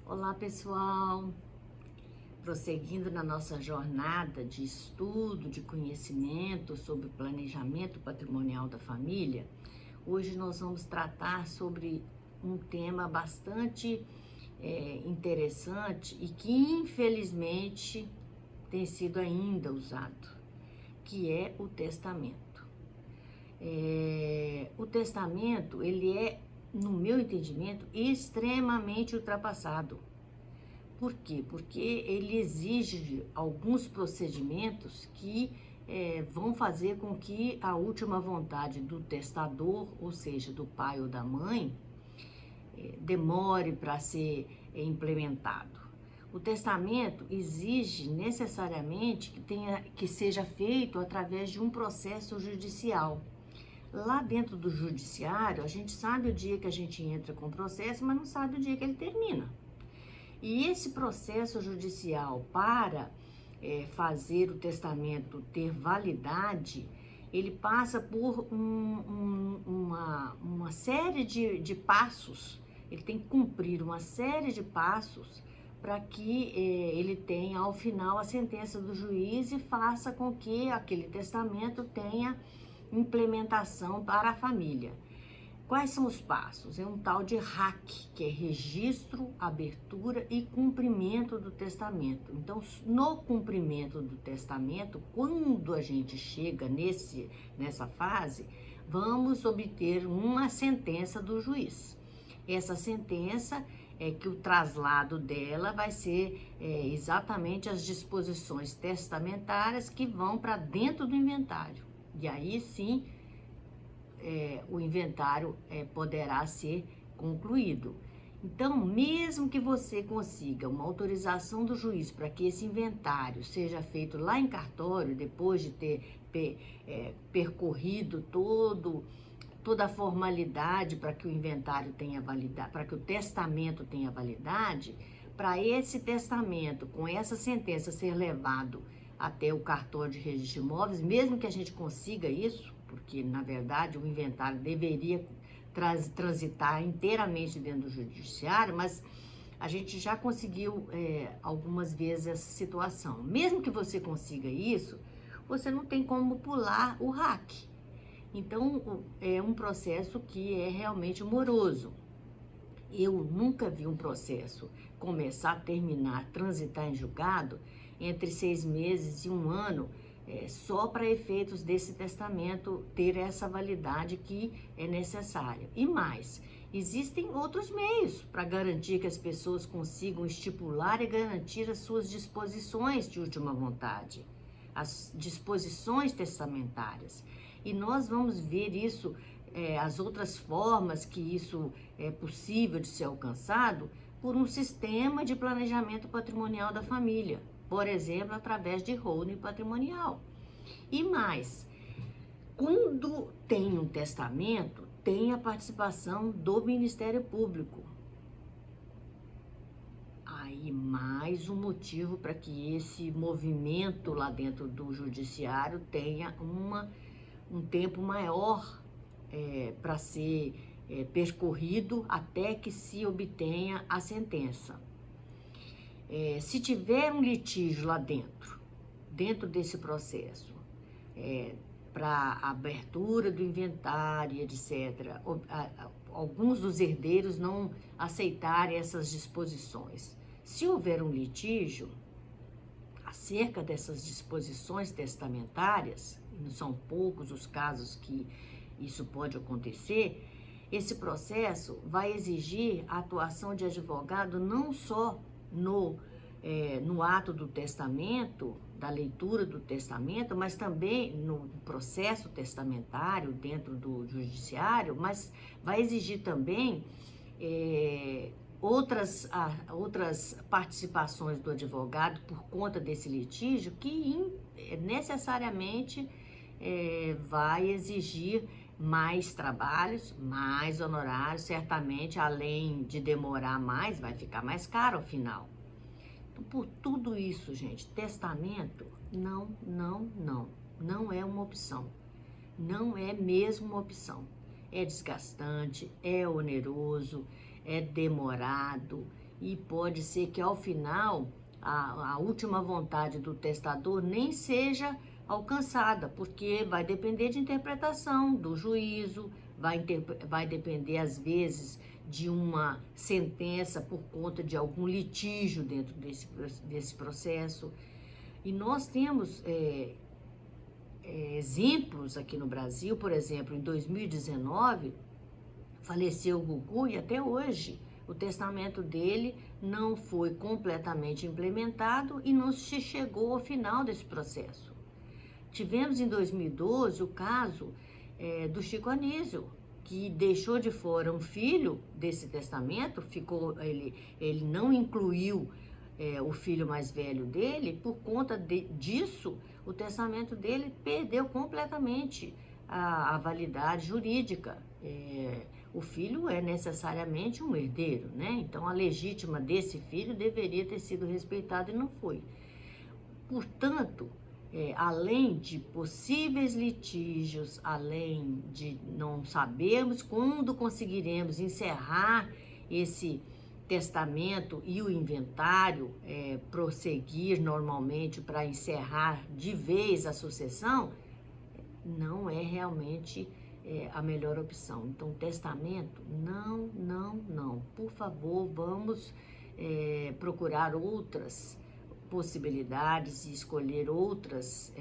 Olá pessoal, prosseguindo na nossa jornada de estudo, de conhecimento sobre o planejamento patrimonial da família, hoje nós vamos tratar sobre um tema bastante interessante e que infelizmente tem sido ainda usado, que é o testamento. O testamento, ele é, no meu entendimento, extremamente ultrapassado. Por quê? Porque ele exige alguns procedimentos que vão fazer com que a última vontade do testador, ou seja, do pai ou da mãe, demore para ser implementado. O testamento exige necessariamente que seja feito através de um processo judicial. Lá dentro do judiciário, a gente sabe o dia que a gente entra com o processo, mas não sabe o dia que ele termina. E esse processo judicial para fazer o testamento ter validade, ele passa por uma série de passos. Ele tem que cumprir uma série de passos para que ele tenha, ao final, a sentença do juiz e faça com que aquele testamento tenha implementação para a família. Quais são os passos? É um tal de RAC, que é registro, abertura e cumprimento do testamento. Então, no cumprimento do testamento, quando a gente chega nessa fase, vamos obter uma sentença do juiz. Essa sentença é que o traslado dela vai ser exatamente as disposições testamentárias que vão para dentro do inventário. E aí sim, o inventário poderá ser concluído. Então, mesmo que você consiga uma autorização do juiz para que esse inventário seja feito lá em cartório, depois de ter percorrido toda a formalidade para que o inventário tenha validade, para que o testamento tenha validade, para esse testamento, com essa sentença ser levado até o cartório de registro de imóveis, mesmo que a gente consiga isso, porque, na verdade, o inventário deveria transitar inteiramente dentro do judiciário, mas a gente já conseguiu algumas vezes essa situação. Mesmo que você consiga isso, você não tem como pular o RAC. Então, é um processo que é realmente moroso. Eu nunca vi um processo começar, terminar, transitar em julgado entre 6 meses e 1 ano, só para efeitos desse testamento ter essa validade que é necessária. E mais, existem outros meios para garantir que as pessoas consigam estipular e garantir as suas disposições de última vontade, as disposições testamentárias. E nós vamos ver isso, as outras formas que isso é possível de ser alcançado por um sistema de planejamento patrimonial da família. Por exemplo, através de holding patrimonial. E mais, quando tem um testamento, tem a participação do Ministério Público. Aí, mais um motivo para que esse movimento lá dentro do judiciário tenha um tempo maior para ser percorrido até que se obtenha a sentença. Se tiver um litígio lá dentro desse processo, para abertura do inventário, etc., alguns dos herdeiros não aceitarem essas disposições. Se houver um litígio acerca dessas disposições testamentárias, e não são poucos os casos que isso pode acontecer, esse processo vai exigir a atuação de advogado não só no ato do testamento, da leitura do testamento, mas também no processo testamentário dentro do judiciário, mas vai exigir também outras participações do advogado por conta desse litígio que necessariamente vai exigir mais trabalhos, mais honorários, certamente, além de demorar mais, vai ficar mais caro ao final. Por tudo isso, gente, testamento não é uma opção. Não é mesmo uma opção. É desgastante, é oneroso, é demorado e pode ser que ao final a última vontade do testador nem seja alcançada, porque vai depender de interpretação do juízo, vai depender às vezes de uma sentença por conta de algum litígio dentro desse processo. E nós temos exemplos aqui no Brasil. Por exemplo, em 2019, faleceu o Gugu e até hoje o testamento dele não foi completamente implementado e não se chegou ao final desse processo. Tivemos em 2012 o caso do Chico Anísio, que deixou de fora um filho desse testamento, ele não incluiu o filho mais velho dele. Por conta disso, o testamento dele perdeu completamente a validade jurídica. O filho é necessariamente um herdeiro, né? Então, a legítima desse filho deveria ter sido respeitada e não foi. Portanto, além de possíveis litígios, além de não sabermos quando conseguiremos encerrar esse testamento e o inventário prosseguir normalmente para encerrar de vez a sucessão, não é realmente a melhor opção. Então, testamento, não. Por favor, vamos procurar outras possibilidades e escolher outras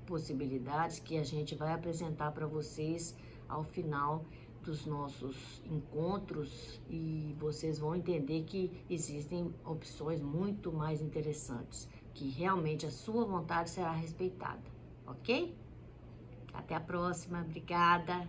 possibilidades que a gente vai apresentar para vocês ao final dos nossos encontros, e vocês vão entender que existem opções muito mais interessantes, que realmente a sua vontade será respeitada, ok? Até a próxima, obrigada!